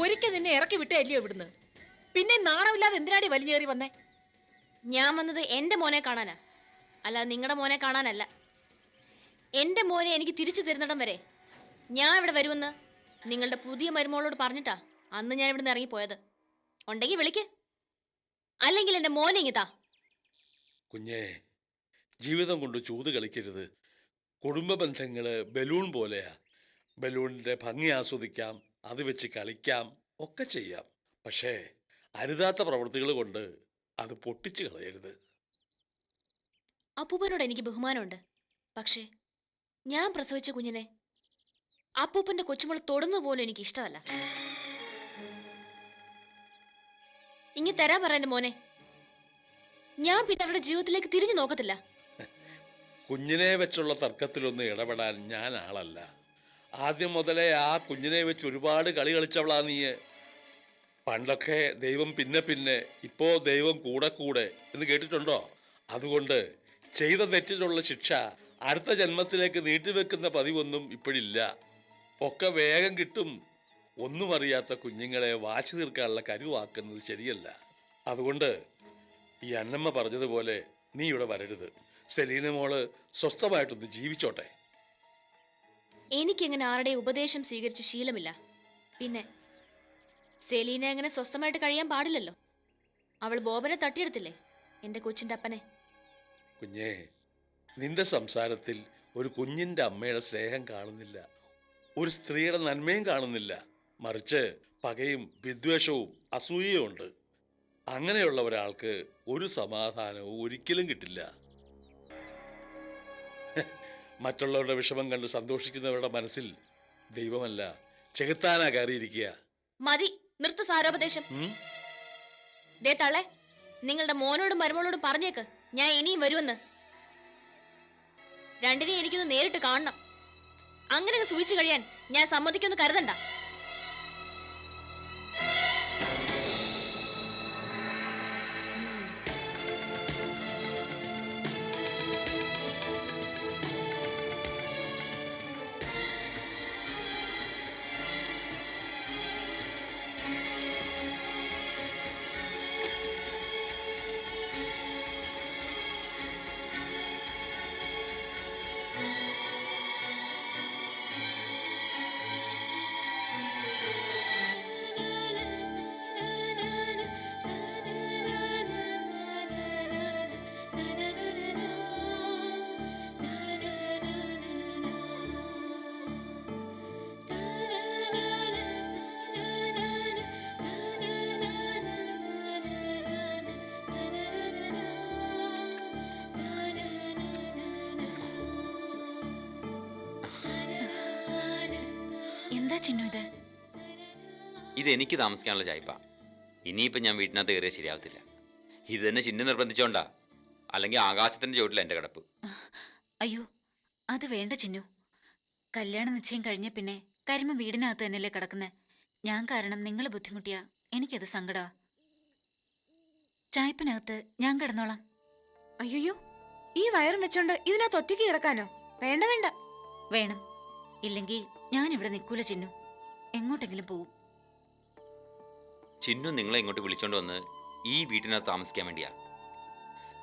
ഒരിക്കൽ നിന്നെ ഇറക്കി വിട്ടല്ലയോ ഇവിടുന്ന്. പിന്നെ നാണമില്ലാതെ എന്തിനാടി വലിഞ്ഞേറി വന്നേ? ഞാൻ വന്നത് എന്റെ മോനെ കാണാനാ, അല്ല നിങ്ങളുടെ മോനെ കാണാനല്ല. എന്റെ മോനെ എനിക്ക് തിരിച്ചു തരുന്നിടം വരെ ഞാൻ ഇവിടെ വരുമെന്ന് നിങ്ങളുടെ പുതിയ മരുമോളോട് പറഞ്ഞിട്ടാ അന്ന് ഞാൻ ഇവിടുന്ന് ഇറങ്ങിപ്പോയത്. ഉണ്ടെങ്കിൽ വിളിക്ക്, അല്ലെങ്കിൽ എന്റെ മോനെ ഇങ്ങിതാ. കുഞ്ഞേ, ജീവിതം കൊണ്ട് ചൂത് കളിക്കരുത്. കുടുംബ ബന്ധങ്ങള് ബലൂൺ പോലെയാ. ബലൂണിന്റെ ഭംഗി ആസ്വദിക്കാം, അത് വെച്ച് കളിക്കാം, ഒക്കെ ചെയ്യാം. പക്ഷേ അരുതാത്ത പ്രവൃത്തികൾ കൊണ്ട് അത് പൊട്ടിച്ചു കളയരുത്. അപ്പൂപ്പനോട് എനിക്ക് ബഹുമാനമുണ്ട്. പക്ഷേ ഞാൻ പ്രസവിച്ച കുഞ്ഞിനെ അപ്പൂപ്പന്റെ കൊച്ചുമോൾ തൊടുന്ന പോലും എനിക്ക് ഇഷ്ടമല്ല. ഇങ്ങി തരാൻ പറ എന്റെ മോനെ. ഞാൻ പിന്നെ അവരുടെ ജീവിതത്തിലേക്ക് തിരിഞ്ഞു നോക്കത്തില്ല. കുഞ്ഞിനെ വെച്ചുള്ള തർക്കത്തിലൊന്നും ഇടപെടാൻ ഞാൻ ആളല്ല. ആദ്യം മുതലേ ആ കുഞ്ഞിനെ വെച്ച് ഒരുപാട് കളി കളിച്ചവളാ നീ. പണ്ടൊക്കെ ദൈവം പിന്നെ പിന്നെ, ഇപ്പോ ദൈവം കൂടെ കൂടെ എന്ന് കേട്ടിട്ടുണ്ടോ? അതുകൊണ്ട് ചെയ്ത തെറ്റിനുള്ള ശിക്ഷ അടുത്ത ജന്മത്തിലേക്ക് നീട്ടിവെക്കുന്ന പതിവൊന്നും ഇപ്പോഴില്ല. ഒക്കെ വേഗം കിട്ടും. ഒന്നും അറിയാത്ത കുഞ്ഞുങ്ങളെ വാശി തീർക്കാനുള്ള കരുവാക്കുന്നത് ശരിയല്ല. അതുകൊണ്ട് ഈ അന്നമ്മ പറഞ്ഞതുപോലെ നീ ഇവിടെ വരരുത്. സെലീന മോള് സ്വസ്ഥമായിട്ടൊന്ന് ജീവിച്ചോട്ടെ. എനിക്കിങ്ങനെ ആരുടെ ഉപദേശം സ്വീകരിച്ച് ശീലമില്ല. പിന്നെ സെലീന അങ്ങനെ സ്വസ്ഥമായിട്ട് കഴിയാൻ പാടില്ലല്ലോ. അവൾ ബോബനെ തട്ടിയെടുത്തില്ലേ, എന്റെ കൊച്ചിന്റെ അപ്പനെ. കുഞ്ഞേ, നിന്റെ സംസാരത്തിൽ ഒരു കുഞ്ഞിന്റെ അമ്മയുടെ സ്നേഹം കാണുന്നില്ല, ഒരു സ്ത്രീയുടെ നന്മയും കാണുന്നില്ല. മറിച്ച് പകയും വിദ്വേഷവും അസൂയയും ഉണ്ട്. അങ്ങനെയുള്ള ഒരാൾക്ക് ഒരു സമാധാനവും ഒരിക്കലും കിട്ടില്ല. മറ്റുള്ളവരുടെ വിഷമം കണ്ട് സന്തോഷിക്കുന്നവരുടെ മനസ്സിൽ ദൈവമല്ല, ചെകുത്താനാ കയറിയിരിക്കുക. മതി, നിർത്ത സാരോപദേശം. ദേ തള്ളേ, നിങ്ങളുടെ മോനോടും മരുമോളോടും പറഞ്ഞേക്ക് ഞാൻ ഇനിയും വരുമെന്ന്. രണ്ടിനെയും എനിക്കൊന്ന് നേരിട്ട് കാണണം. അങ്ങനെ സൂചിച്ചു കഴിയാൻ ഞാൻ സമ്മതിക്കൊന്ന് കരുതണ്ട. എന്താ ചിന്നു ഇത്? ഇത് എനിക്ക് താമസിക്കാനുള്ള ചായ്പ. ഇനിയിപ്പം ഞാൻ വീട്ടിനകത്ത് കയറിയാൽ ശരിയാവത്തില്ല. ഇത് തന്നെ ചിഹ്നം നിർബന്ധിച്ചോണ്ടാ, അല്ലെങ്കിൽ ആകാശത്തിന്റെ ചുവട്ടിൽ എൻ്റെ കിടപ്പ്. അയ്യോ, അത് വേണ്ട ചിന്നു. കല്യാണ നിശ്ചയം കഴിഞ്ഞ പിന്നെ കരിമ വീടിനകത്ത് തന്നെയല്ലേ കിടക്കുന്നത്. ഞാൻ കാരണം നിങ്ങൾ ബുദ്ധിമുട്ടിയാ എനിക്കത് സങ്കടമാ. ചായ്പിനകത്ത് ഞാൻ കിടന്നോളാം. അയ്യോ, ഈ വയറും വെച്ചോണ്ട് ഇതിനകത്ത് ഒറ്റയ്ക്ക് കിടക്കാനോ? വേണ്ട വേണ്ട. വേണം. ഇല്ലെങ്കിൽ ഞാൻ ഇവിടെ നിൽക്കൂല ചിന്നു, എങ്ങോട്ടെങ്കിലും പോവും. ചിന്നു നിങ്ങളെ ഇങ്ങോട്ട് വിളിച്ചോണ്ട് വന്ന് ഈ വീട്ടിനകത്ത് താമസിക്കാൻ വേണ്ടിയാ.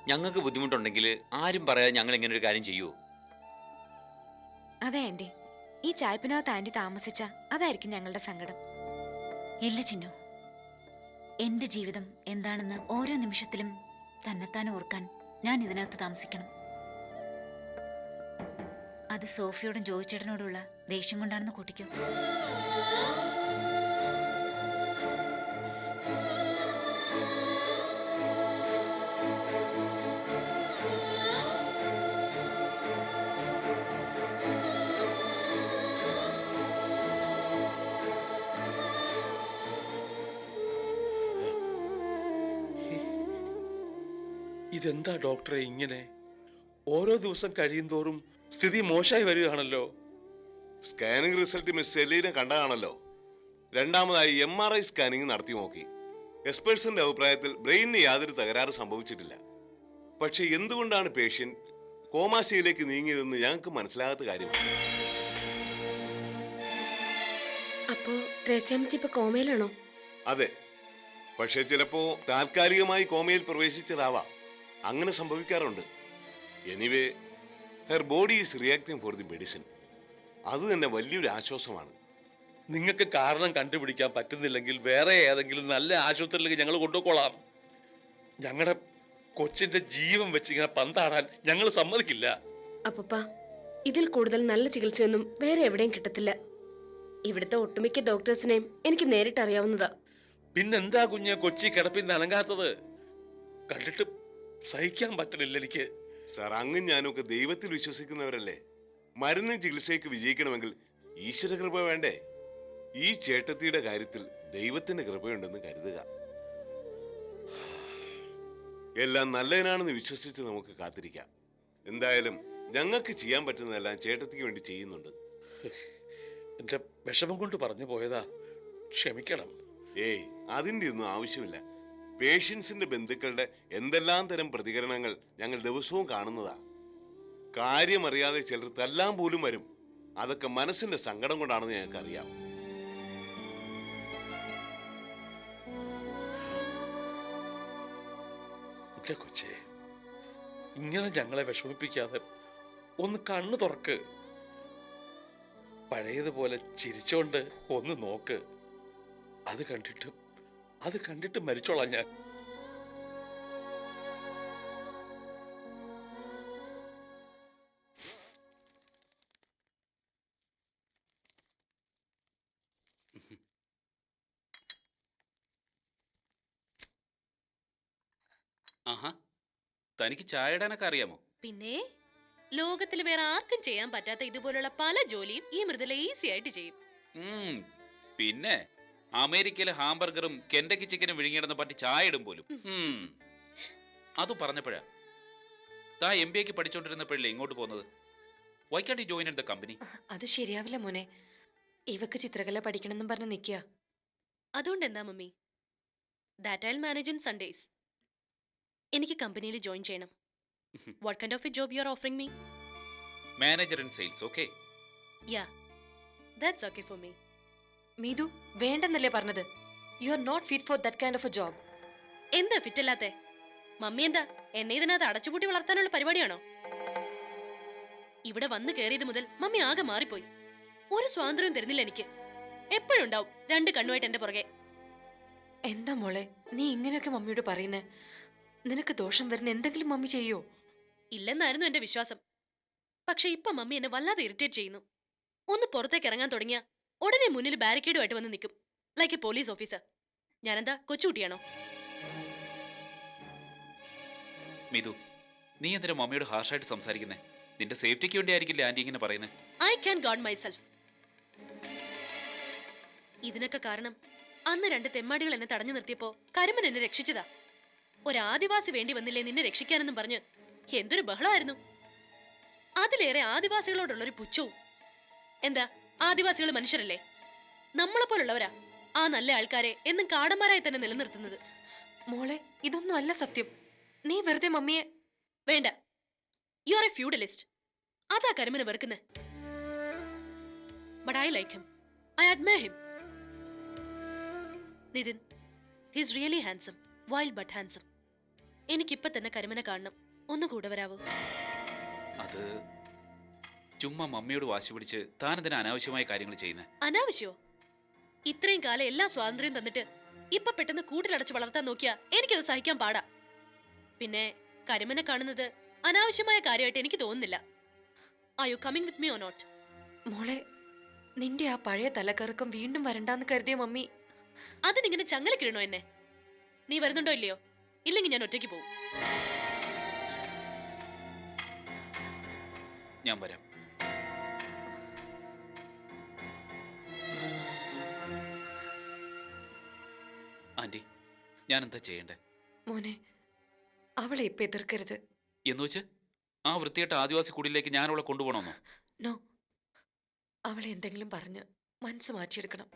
ഞങ്ങൾക്ക് ബുദ്ധിമുട്ടുണ്ടെങ്കിൽ ആരും പറയാതെ ഞങ്ങൾ ഇങ്ങനെ ഒരു കാര്യം ചെയ്യുമോ? അതെ ആന്റി, ഈ ചായ്പിനകത്ത് ആന്റി താമസിച്ച അതായിരിക്കും ഞങ്ങളുടെ സങ്കടം. ഇല്ല ചിന്നു, എന്റെ ജീവിതം എന്താണെന്ന് ഓരോ നിമിഷത്തിലും തന്നെത്താൻ ഓർക്കാൻ ഞാൻ ഇതിനകത്ത് താമസിക്കണം. അത് സോഫിയോടും ജോയിച്ചേട്ടനോടുള്ള ദേഷ്യം കൊണ്ടാണെന്ന് കൂട്ടിക്കോ. ഇതെന്താ ഡോക്ടറെ ഇങ്ങനെ? ഓരോ ദിവസം കഴിയും തോറും സ്ഥിതി മോശമായി വരികയാണല്ലോ. സ്കാനിംഗ് റിസൾട്ട് മിസ് സെലീന കണ്ടതാണല്ലോ. രണ്ടാമതായി MRI സ്കാനിംഗ് നടത്തി നോക്കി. എക്സ്പേർട്സിന്റെ അഭിപ്രായത്തിൽ ബ്രെയിനിന് യാതൊരു തകരാറ് സംഭവിച്ചിട്ടില്ല. പക്ഷെ എന്തുകൊണ്ടാണ് പേഷ്യന്റ് കോമാശയിലേക്ക് നീങ്ങിയതെന്ന് ഞങ്ങൾക്ക് മനസ്സിലാകാത്ത കാര്യമാണ്. അപ്പോ ത്രേസ്യാമ്മച്ചി ഇപ്പൊ കോമയിലാണോ? അതെ, പക്ഷെ ചിലപ്പോ താൽക്കാലികമായി കോമയിൽ പ്രവേശിച്ചതാവാം. അങ്ങനെ സംഭവിക്കാറുണ്ട്. Anyway, her body is reacting for the medicine. അത് തന്നെ വലിയൊരു ആശ്വാസമാണ്. നിങ്ങൾക്ക് കാരണം കണ്ടുപിടിക്കാൻ പറ്റുന്നില്ലെങ്കിൽ വേറെ ഏതെങ്കിലും നല്ല ആശുപത്രിയിലേക്ക് ഞങ്ങൾ കൊണ്ടുപോയിക്കോളാം. ഞങ്ങളുടെ കൊച്ചിന്റെ ജീവൻ വെച്ച് ഇങ്ങനെ പന്താടാൻ ഞങ്ങൾ സമ്മതിക്കില്ല. അപ്പപ്പാ, ഇതിൽ കൂടുതൽ നല്ല ചികിത്സയൊന്നും വേറെ എവിടെയും കിട്ടത്തില്ല. ഇവിടുത്തെ ഒട്ടുമിക്ക ഡോക്ടേഴ്സിനെയും എനിക്ക് നേരിട്ട് അറിയാവുന്നതാ. പിന്നെന്താ കുഞ്ഞ് കൊച്ചി കിടപ്പിന്ന് അനങ്ങാത്തത്? കണ്ടിട്ട് സഹിക്കാൻ പറ്റണില്ല എനിക്ക്. സാർ, അങ്ങും ഞാനൊക്കെ ദൈവത്തിൽ വിശ്വസിക്കുന്നവരല്ലേ. മരുന്ന് ചികിത്സയ്ക്ക് വിജയിക്കണമെങ്കിൽ ഈശ്വര കൃപ വേണ്ടേ? ഈ ചേട്ടത്തിയുടെ കാര്യത്തിൽ ദൈവത്തിന്റെ കൃപയുണ്ടെന്ന് കരുതുക. എല്ലാം നല്ലതിനാണെന്ന് വിശ്വസിച്ച് നമുക്ക് കാത്തിരിക്കാം. എന്തായാലും ഞങ്ങൾക്ക് ചെയ്യാൻ പറ്റുന്നതെല്ലാം ചേട്ടത്തിക്ക് വേണ്ടി ചെയ്യുന്നുണ്ട്. എന്റെ വിഷമം കൊണ്ട് പറഞ്ഞു പോയതാ, ക്ഷമിക്കണം. ഏയ്, അതിന്റെ ഒന്നും ആവശ്യമില്ല. പേഷ്യൻസിന്റെ ബന്ധുക്കളുടെ എന്തെല്ലാം തരം പ്രതികരണങ്ങൾ ഞങ്ങൾ ദിവസവും കാണുന്നതാ. കാര്യമറിയാതെ ചിലർ തല്ലാൻ പോലും വരും. അതൊക്കെ മനസ്സിന്റെ സങ്കടം കൊണ്ടാണെന്ന് ഞങ്ങൾക്കറിയാം. എന്റെ കൊച്ചേ, ഇങ്ങനെ ഞങ്ങളെ വിഷമിപ്പിക്കാതെ ഒന്ന് കണ്ണു തുറക്ക്. പഴയതുപോലെ ചിരിച്ചോണ്ട് ഒന്ന് നോക്ക്. അത് കണ്ടിട്ട് മരിച്ചോളാം ഞാൻ. ആഹാ, തനിക്ക് ചായ ഇടാനൊക്കെ അറിയാമോ? പിന്നെ ലോകത്തിൽ വേറെ ആർക്കും ചെയ്യാൻ പറ്റാത്ത ഇതുപോലുള്ള പല ജോലിയും ഈ മൃദുല ഈസി ആയിട്ട് ചെയ്യും. പിന്നെ അമേരിക്കയിലെ ഹാംബർഗറും കെൻഡക്കി ചിക്കനും വിഴുങ്ങിയിടുന്ന പറ്റി ചായ ഇടും പോലും. അത് പറഞ്ഞപ്പോഴാ, താ MBA പഠിച്ചോണ്ടിരുന്നപ്പോഴല്ലേ ഇങ്ങോട്ട് പോകുന്നത്? Why can't you join in the company? അത് ശരിയാവില്ല മോനെ. ഇവക്ക് ചിത്രകല പഠിക്കണമെന്നും പറഞ്ഞ് നിൽക്കുക. അതുകൊണ്ട് എന്താ mummy, that I will manage in Sundays. എനിക്ക് കമ്പനിയിൽ ജോയിൻ ചെയ്യണം. What kind of a job you are offering me? Manager in sales, okay? Yeah, that's okay for me. Meethu, വേണ്ടെന്നല്ലേ പറഞ്ഞത്? You are not fit for that kind of a job. എന്താ ഫിറ്റല്ലാത്തെ? Mummy എന്താ എന്നെ ഇതിനകത്ത് അടച്ചുപൂട്ടി വളർത്താനുള്ള പരിപാടിയാണോ? ഇവിടെ വന്ന് കയറിയത് മുതൽ മമ്മി ആകെ മാറിപ്പോയി. ഒരു സ്വാതന്ത്ര്യവും തരുന്നില്ല എനിക്ക്. എപ്പോഴും ഉണ്ടാവും രണ്ട് കണ്ണുമായിട്ട് എന്റെ പുറകെ. എന്താ മോളെ നീ ഇങ്ങനെയൊക്കെ മമ്മിയോട് പറയുന്നേ? നിനക്ക് ദോഷം വരുന്ന എന്തെങ്കിലും മമ്മി ചെയ്യോ? ഇല്ലെന്നായിരുന്നു എന്റെ വിശ്വാസം. പക്ഷെ ഇപ്പൊ മമ്മി എന്നെ വല്ലാതെ ഇറിറ്റേറ്റ് ചെയ്യുന്നു. ഒന്ന് പുറത്തേക്ക് ഇറങ്ങാൻ തുടങ്ങിയ ഉടനെ മുന്നിൽ ബാരിക്കേഡുമായിട്ട് വന്ന് നിൽക്കും, ലൈക്ക് എ പോലീസ് ഓഫീസർ. ഞാനെന്താ കൊച്ചുകുട്ടിയാണോ? മിതു, നീ എന്തിനാ മമ്മിയോട് ഹാർഷായിട്ട് സംസാരിക്കുന്നേ? നിന്റെ സേഫ്റ്റിക്ക് വേണ്ടി ആയിരിക്കില്ലേ ആന്റി ഇങ്ങനെ പറയുന്നത്? I can God myself. ഇതിനൊക്കെ കാരണം അന്ന് രണ്ട് തെമ്മാടികൾ എന്നെ തടഞ്ഞു നിർത്തിയപ്പോ കരിമൻ എന്നെ രക്ഷിച്ചതാ. ഒരാദിവാസി വേണ്ടി വന്നില്ലേ നിന്നെ രക്ഷിക്കാനെന്നും പറഞ്ഞ് എന്തൊരു ബഹളമായിരുന്നു. അതിലേറെ ആദിവാസികളോടുള്ളൊരു പുച്ഛവും. എന്താ, ആദിവാസികൾ മനുഷ്യരല്ലേ? നമ്മളെപ്പോലുള്ളവരാ ആ നല്ല ആൾക്കാരെ എന്നും കാടന്മാരായി തന്നെ നിലനിർത്തുന്നത്. മോളെ, ഇതൊന്നും അല്ല സത്യം. നീ വെറുതെ മമ്മിയെ... വേണ്ട, യു ആർ എ ഫ്യൂഡലിസ്റ്റ്. അതാ കരിമനെ വെറുക്കുന്നേ. But I like him, I admire him. Nithin, he's really handsome, wild but handsome. എനിക്കിപ്പൊ തന്നെ കരിമനെ കാണണം. ഒന്ന് കൂടെ വരാവോ? അത് ചുമ്മാ മമ്മിയോട് വാശി പിടിച്ച് താൻ എന്തിനാ അനാവശ്യമായ കാര്യങ്ങൾ ചെയ്യുന്നത്? അനാവശ്യമോ? ഇത്രയും കാലം എല്ലാ സ്വാതന്ത്ര്യം തന്നിട്ട് ഇപ്പൊ പെട്ടെന്ന് കൂട്ടിലടച്ച് വളർത്താൻ നോക്കിയാ എനിക്കത് സഹിക്കാൻ പാടാ. പിന്നെ കരിമനെ കാണുന്നത് അനാവശ്യമായ കാര്യമായിട്ട് എനിക്ക് തോന്നുന്നില്ല. Are you coming with me or not? മോളെ, നിന്റെ ആ പഴയ തലക്കറക്കം വീണ്ടും വരണ്ടാന്ന് കരുതിയ മമ്മി. അതിനിങ്ങനെ ചങ്ങലക്കിടണോ എന്നെ? നീ വരുന്നുണ്ടോ ഇല്ലയോ? ഇല്ലെങ്കിൽ ഞാൻ ഒറ്റയ്ക്ക് പോവും. ഞാൻ വരാം. ആന്റി, ഞാൻ എന്താ ചെയ്യണ്ടേ? മോനെ, അവളെ ഇപ്പൊ എതിർക്കരുത്. എന്ന് വെച്ച് ആ വൃത്തിയായിട്ട് ആദിവാസി കുടിയിലേക്ക് ഞാൻ അവളെ കൊണ്ടുപോകണമെന്നോ? നോ, അവളെ എന്തെങ്കിലും പറഞ്ഞ് മനസ്സ് മാറ്റിയെടുക്കണം.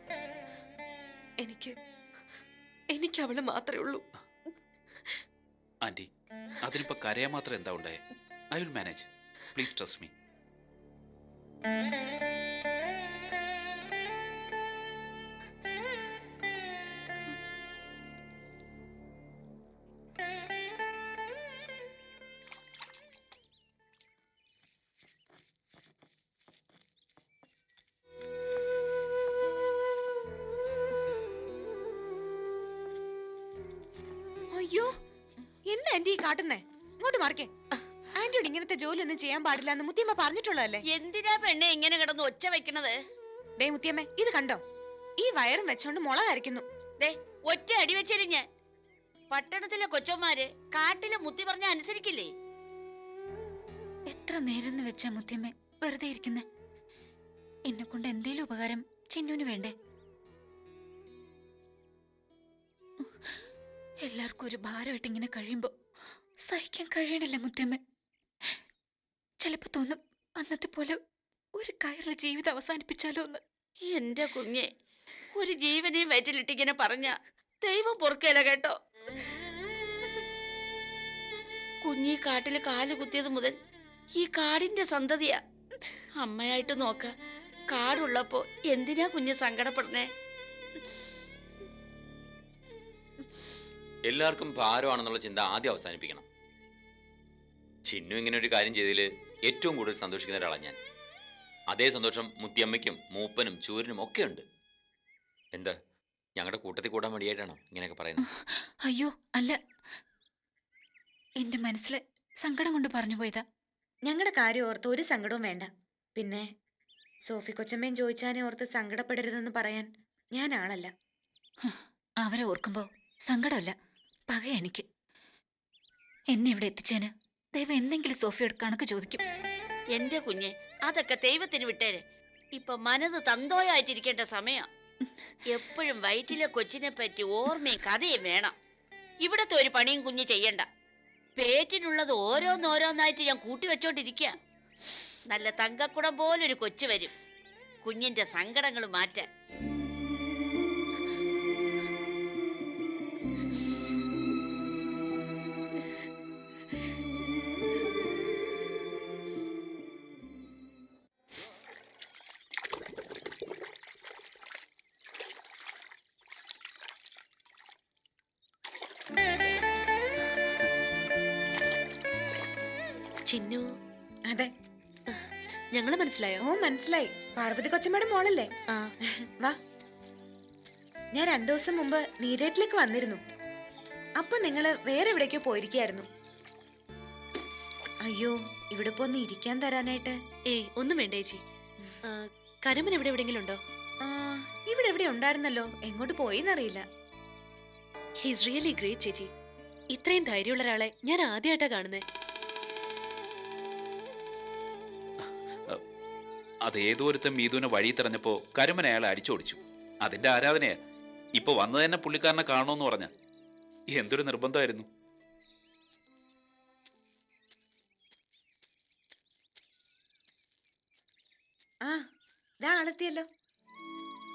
എനിക്ക് അവള് മാത്രമേ ഉള്ളൂ. ആന്റി, അതിനിപ്പോ കരയാൻ മാത്രം എന്താ ഉണ്ടായേ? I will manage. Please trust me. Aunty ഈ കാട്ടുന്നേ? ഇങ്ങോട്ട് മാറിക്കേ. ആന്റിയോട് ഇങ്ങനത്തെ ജോലി ഒന്നും ചെയ്യാൻ പാടില്ല എന്ന് മുത്തിയമ്മ പറഞ്ഞിട്ടുള്ളതല്ലേ? എന്തിനാ പെണ്ണെ ഇങ്ങനെ കിടന്ന് ഒച്ച വെക്കണത്? ഡേ മുത്തിയമ്മ, ഇത് കണ്ടോ? ഈ വയറും വെച്ചോണ്ട് മുള അരയ്ക്കുന്നു. ദേ ഒറ്റ അടി വെച്ചേരും ഞാൻ. പട്ടണത്തിലെ കൊച്ചന്മാര് കാട്ടിലെ മുത്തി പറഞ്ഞ അനുസരിക്കില്ലേ? എത്ര നേരം വെച്ചാ മുത്തിയമ്മ വെറുതെ ഇരിക്കുന്നെ? എന്നെ കൊണ്ട് എന്തേലും ഉപകാരം ചിന്നുവിന് വേണ്ടേ? എല്ലാവർക്കും ഒരു ഭാരമായിട്ട് ഇങ്ങനെ കഴിയുമ്പോ സഹിക്കാൻ കഴിയണില്ല മുത്തിയമ്മ. ചിലപ്പോ തോന്നും അന്നത്തെ പോലെ ഒരു കയറിൽ ജീവിതം അവസാനിപ്പിച്ചാലോ എന്ന്. എന്റെ കുഞ്ഞെ, ഒരു ജീവനെ വയറ്റിലിട്ടിങ്ങനെ പറഞ്ഞ ദൈവം പൊറുക്കേല കേട്ടോ. കുഞ്ഞി കാട്ടില് കാല് കുത്തിയത് മുതൽ ഈ കാടിന്റെ സന്തതിയാ. അമ്മയായിട്ട് നോക്ക, കാടുള്ളപ്പോ എന്തിനാ കുഞ്ഞ് സങ്കടപ്പെടുന്നേ? എല്ലാവർക്കും ഭാരമാണെന്നുള്ള ചിന്ത ആദ്യം അവസാനിപ്പിക്കണം. ചിന്നു ഇങ്ങനെ ഒരു കാര്യം ചെയ്തതിൽ ഏറ്റവും കൂടുതൽ സന്തോഷിക്കുന്ന ഒരാളാണ് ഞാൻ. അതേ സന്തോഷം മുത്തിയമ്മയ്ക്കും മൂപ്പനും ചൂരനും ഒക്കെ ഉണ്ട്. എന്താ, ഞങ്ങളുടെ കൂട്ടത്തിൽ കൂടാൻ വേണ്ടിയായിട്ടാണോ ഇങ്ങനെയൊക്കെ പറയുന്നത്? അയ്യോ അല്ല, എന്റെ മനസ്സില് സങ്കടം കൊണ്ട് പറഞ്ഞു പോയതാ. ഞങ്ങളുടെ കാര്യം ഓർത്ത് ഒരു സങ്കടവും വേണ്ട. പിന്നെ സോഫി കൊച്ചമ്മയും ചോദിച്ചാനെ ഓർത്ത് സങ്കടപ്പെടരുതെന്ന് പറയാൻ ഞാൻ ആളല്ല. അവരെ ഓർക്കുമ്പോ സങ്കടമല്ല, പകയ എനിക്ക്. എന്നെ ഇവിടെ എത്തിച്ചേന് ദൈവം എന്തെങ്കിലും സോഫിയോട് കണക്ക് ചോദിക്കും. എന്റെ കുഞ്ഞെ, അതൊക്കെ ദൈവത്തിന് വിട്ടേര്. ഇപ്പൊ മനത് തന്തോയായിട്ടിരിക്കേണ്ട സമയം. എപ്പോഴും വയറ്റിലെ കൊച്ചിനെ പറ്റി ഓർമ്മയും കഥയും വേണം. ഇവിടത്തെ ഒരു പണിയും കുഞ്ഞ് ചെയ്യണ്ട. പേറ്റിനുള്ളത് ഓരോന്നോരോന്നായിട്ട് ഞാൻ കൂട്ടി വെച്ചോണ്ടിരിക്കുക. നല്ല തങ്കക്കുടം പോലൊരു കൊച്ചു വരും കുഞ്ഞിന്റെ സങ്കടങ്ങൾ മാറ്റാൻ. ചിന്നു, അതെ, ഞങ്ങളെ മനസ്സിലായോ? ഓ മനസ്സിലായി. പാർവതി കൊച്ചമ്മയുടെ മോളല്ലേ? ആ. വാ. ഞാൻ 2 ദിവസം മുമ്പ് നീരേറ്റിലേക്ക് വന്നിരുന്നു. അപ്പൊ നിങ്ങള് വേറെ എവിടേക്കോ പോയിരിക്കായിരുന്നു. അയ്യോ, ഇവിടെ ഇപ്പൊ ഒന്ന് ഇരിക്കാൻ തരാനായിട്ട്. ഏയ് ഒന്നും വേണ്ട ചേച്ചി. കരുമൻ ഇവിടെ എവിടെയെങ്കിലും ഉണ്ടോ? ഇവിടെ എവിടെ ഉണ്ടായിരുന്നല്ലോ, എങ്ങോട്ട് പോയിന്നറിയില്ല. ഹീസ് റിയലി ഗ്രേറ്റ് ചേച്ചി. ഇത്രയും ധൈര്യമുള്ള ഒരാളെ ഞാൻ ആദ്യമായിട്ടാ കാണുന്നേ. അത് ഏതോരുത്തം മീതുവിനെ വഴി തെരഞ്ഞപ്പോ കരുമൻ അയാളെ അടിച്ചോടിച്ചു. അതിന്റെ ആരാധനയാ. ഇപ്പൊ വന്നു തന്നെ പുള്ളിക്കാരനെ കാണണമെന്ന് പറഞ്ഞ എന്തൊരു നിർബന്ധമായിരുന്നു. ആ, ദാ ആളെത്തിയല്ലോ.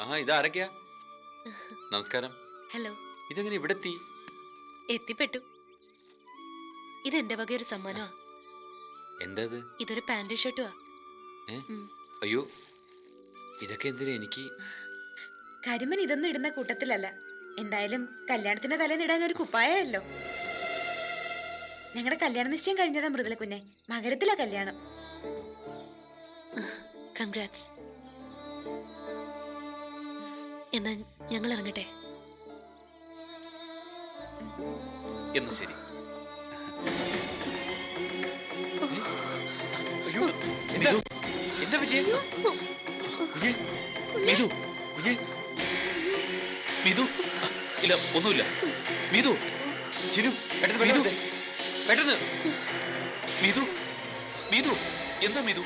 ആ, ഇതാരൊക്കെയാ? നമസ്കാരം. ഹലോ. ഇതെങ്ങനെ ഇവിടെ എത്തി? എത്തിപ്പെട്ടു. ഇതെന്റെ വകയൊരു സമ്മാനമാ. എന്താ ഇത്? ഇതൊരു പാന്റും ഷർട്ടുവാ. അയ്യോ, ഇതൊക്കെ എന്തിനാ എനിക്ക്? കരിമൻ ഇതൊന്നും ഇടുന്ന കൂട്ടത്തിലല്ല. എന്തായാലും കല്യാണത്തിന്റെ തലേന്ന് ഇടാൻ ഒരു കുപ്പായല്ലോ. ഞങ്ങളുടെ കല്യാണ നിശ്ചയം കഴിഞ്ഞതാ മൃദുല കുഞ്ഞെ. മകരത്തിലാ കല്യാണം. കൺഗ്രാറ്റ്സ്. എന്നാ ഞങ്ങൾ ഇറങ്ങട്ടെ. എന്ന് ശരി. അയ്യോ, എന്താ എന്താ പറ്റിയേ? കുഞ്ഞേ, മീതു, കുഞ്ഞേ. മീതു, ഇല്ല ഒന്നുമില്ല. മീതു, ചിന്നു, പെട്ടെന്ന് പെട്ടെന്ന് പെട്ടെന്ന്. മീതു, മീതു, എന്താ മീതു?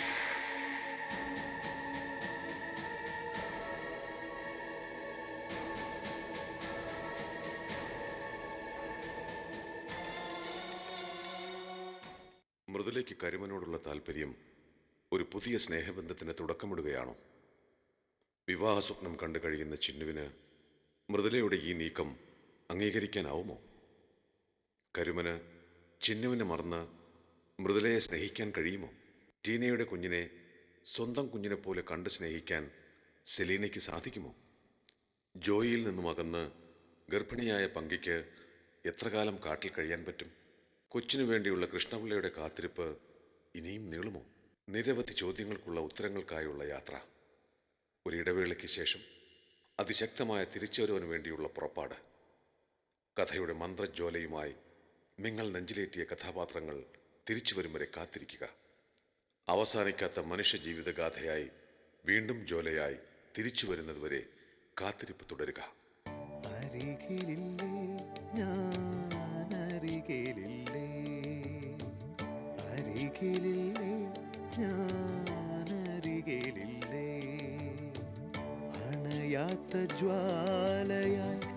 മൃദുലയ്ക്ക് കരുമനോടുള്ള താല്പര്യം ഒരു പുതിയ സ്നേഹബന്ധത്തിന് തുടക്കമിടുകയാണോ? വിവാഹ സ്വപ്നം കണ്ടു കഴിയുന്ന ചിന്നുവിന് മൃദുലയുടെ ഈ നീക്കം അംഗീകരിക്കാനാവുമോ? കരുമന് ചിന്നുവിനെ മറന്ന് മൃദുലയെ സ്നേഹിക്കാൻ കഴിയുമോ? ടീനയുടെ കുഞ്ഞിനെ സ്വന്തം കുഞ്ഞിനെ പോലെ കണ്ട് സ്നേഹിക്കാൻ സെലീനയ്ക്ക് സാധിക്കുമോ? ജോയിയിൽ നിന്നും അകന്ന് ഗർഭിണിയായ പങ്കിക്ക് എത്ര കാലം കാട്ടിൽ കഴിയാൻ പറ്റും? കൊച്ചിനു വേണ്ടിയുള്ള കൃഷ്ണപിള്ളയുടെ കാത്തിരിപ്പ് ഇനിയും നീളുമോ? നിരവധി ചോദ്യങ്ങൾക്കുള്ള ഉത്തരങ്ങൾക്കായുള്ള യാത്ര. ഒരിടവേളയ്ക്ക് ശേഷം അതിശക്തമായ തിരിച്ചുവരവിന് വേണ്ടിയുള്ള പുറപ്പാട്. കഥയുടെ മന്ത്രജ്വാലയുമായി നിങ്ങൾ നെഞ്ചിലേറ്റിയ കഥാപാത്രങ്ങൾ തിരിച്ചു വരും വരെ കാത്തിരിക്കുക. അവസാനിക്കാത്ത മനുഷ്യ ജീവിതഗാഥയായി വീണ്ടും ജോലയായി തിരിച്ചു വരുന്നതുവരെ കാത്തിരിപ്പ് തുടരുക. അരികിലില്ലേ ഞാൻ അരികിലില്ലേ, അരികിലില്ലേ ഞാൻ അരികിലില്ലേ, അണയാത്ത ജ്വാലയായി